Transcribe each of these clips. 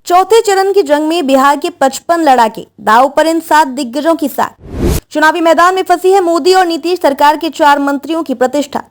चौथे चरण की जंग में बिहार के 55 लड़ाके दांव पर इन 7 दिग्गजों की साख। चुनावी मैदान में फंसी है मोदी और नीतीश सरकार के 4 मंत्रियों की प्रतिष्ठा।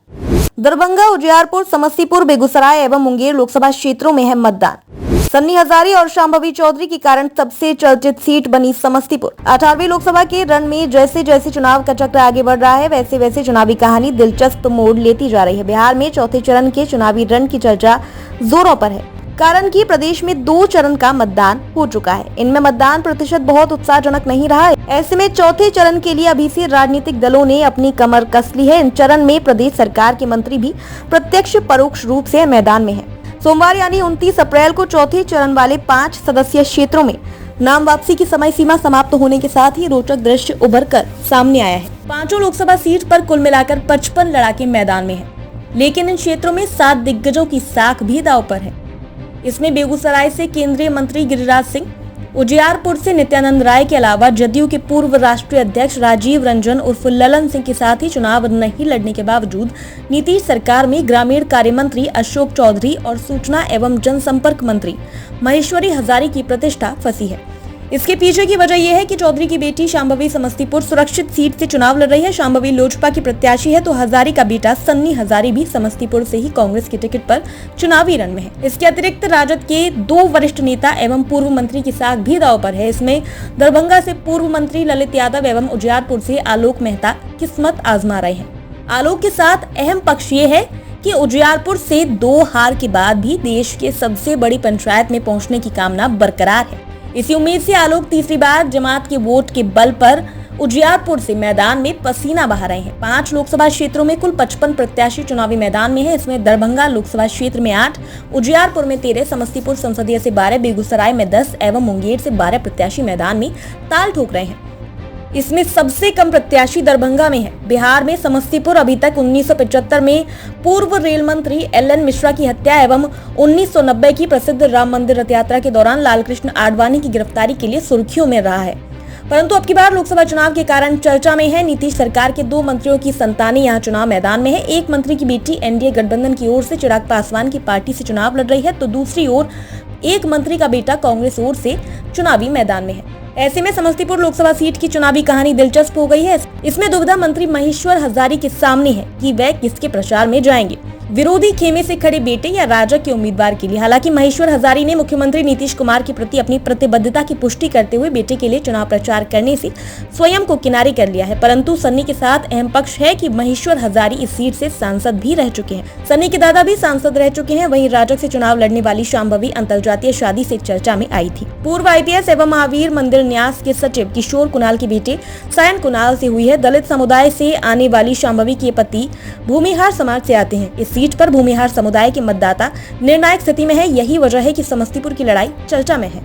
दरभंगा, उजियारपुर, समस्तीपुर, बेगूसराय एवं मुंगेर लोकसभा क्षेत्रों में है मतदान। सन्नी हजारी और शांभवी चौधरी के कारण सबसे चर्चित सीट बनी समस्तीपुर। 18वीं लोकसभा के रण में जैसे जैसे चुनाव का चक्र आगे बढ़ रहा है, वैसे वैसे चुनावी कहानी दिलचस्प मोड़ लेती जा रही है। बिहार में चौथे चरण के चुनावी रण की चर्चा जोरों पर है, कारण कि प्रदेश में 2 चरण का मतदान हो चुका है। इनमें मतदान प्रतिशत बहुत उत्साहजनक नहीं रहा है। ऐसे में चौथे चरण के लिए अभी से राजनीतिक दलों ने अपनी कमर कस ली है। इन चरण में प्रदेश सरकार के मंत्री भी प्रत्यक्ष परोक्ष रूप से मैदान में हैं। सोमवार यानी 29 अप्रैल को चौथे चरण वाले 5 सदस्यीय क्षेत्रों में नाम वापसी की समय सीमा समाप्त होने के साथ ही रोचक दृश्य उभर कर सामने आया है। 5 लोकसभा सीट पर कुल मिलाकर 55 लड़ाके मैदान में हैं, लेकिन इन क्षेत्रों में 7 दिग्गजों की साख भी दांव पर है। इसमें बेगूसराय से केंद्रीय मंत्री गिरिराज सिंह, उजियारपुर से नित्यानंद राय के अलावा जदयू के पूर्व राष्ट्रीय अध्यक्ष राजीव रंजन उर्फ ललन सिंह के साथ ही चुनाव नहीं लड़ने के बावजूद नीतीश सरकार में ग्रामीण कार्य मंत्री अशोक चौधरी और सूचना एवं जनसंपर्क मंत्री महेश्वरी हजारी की प्रतिष्ठा फंसी है। इसके पीछे की वजह यह है कि चौधरी की बेटी शांभवी समस्तीपुर सुरक्षित सीट से चुनाव लड़ रही है। शांभवी लोजपा की प्रत्याशी है, तो हजारी का बेटा सन्नी हजारी भी समस्तीपुर से ही कांग्रेस के टिकट पर चुनावी रण में है। इसके अतिरिक्त राजद के 2 वरिष्ठ नेता एवं पूर्व मंत्री की साख भी दांव पर है। इसमें दरभंगा से पूर्व मंत्री ललित यादव एवं उजियारपुर से आलोक मेहता किस्मत आजमा रहे हैं। आलोक के साथ अहम पक्ष ये है कि उजियारपुर से 2 हार के बाद भी देश के सबसे बड़ी पंचायत में पहुंचने की कामना बरकरार है। इसी उम्मीद से आलोक तीसरी बार जमात के वोट के बल पर उजियारपुर से मैदान में पसीना बहा रहे हैं। 5 लोकसभा क्षेत्रों में कुल 55 प्रत्याशी चुनावी मैदान में है। इसमें दरभंगा लोकसभा क्षेत्र में 8, उजियारपुर में 13, समस्तीपुर संसदीय से 12, बेगूसराय में 10 एवं मुंगेर से 12 प्रत्याशी मैदान में ताल ठोक रहे हैं। इसमें सबसे कम प्रत्याशी दरभंगा में है। बिहार में समस्तीपुर अभी तक 1975 में पूर्व रेल मंत्री एल.एन. मिश्रा की हत्या एवं 1990 की प्रसिद्ध राम मंदिर रथ यात्रा के दौरान लालकृष्ण आडवाणी की गिरफ्तारी के लिए सुर्खियों में रहा है। परंतु अब की बार लोकसभा चुनाव के कारण चर्चा में है। नीतीश सरकार के 2 मंत्रियों की संतानें यहाँ चुनाव मैदान में है। एक मंत्री की बेटी एनडीए गठबंधन की ओर से चिराग पासवान की पार्टी से चुनाव लड़ रही है, तो दूसरी ओर एक मंत्री का बेटा कांग्रेस ओर से चुनावी मैदान में है। ऐसे में समस्तीपुर लोकसभा सीट की चुनावी कहानी दिलचस्प हो गई है। इसमें दुविधा मंत्री महेश्वर हजारी के सामने है कि वह किसके प्रचार में जाएंगे, विरोधी खेमे से खड़े बेटे या राजग के उम्मीदवार के लिए। हालांकि महेश्वर हजारी ने मुख्यमंत्री नीतीश कुमार के प्रति अपनी प्रतिबद्धता की पुष्टि करते हुए बेटे के लिए चुनाव प्रचार करने से स्वयं को किनारे कर लिया है। परंतु सन्नी के साथ अहम पक्ष है कि महेश्वर हजारी इस सीट से सांसद भी रह चुके हैं। सन्नी के दादा भी सांसद रह चुके हैं। वहीं राजग से चुनाव लड़ने वाली शांभवी अंतरजातीय शादी से चर्चा में आई थी। पूर्व IPS एवं महावीर मंदिर न्यास के सचिव किशोर कुणाल के बेटे सायन कुणाल से हुई है। दलित समुदाय से आने वाली शांभवी के पति भूमिहार समाज से आते हैं। इस सीट पर भूमिहार समुदाय के मतदाता निर्णायक स्थिति में है। यही वजह है कि समस्तीपुर की लड़ाई चर्चा में है।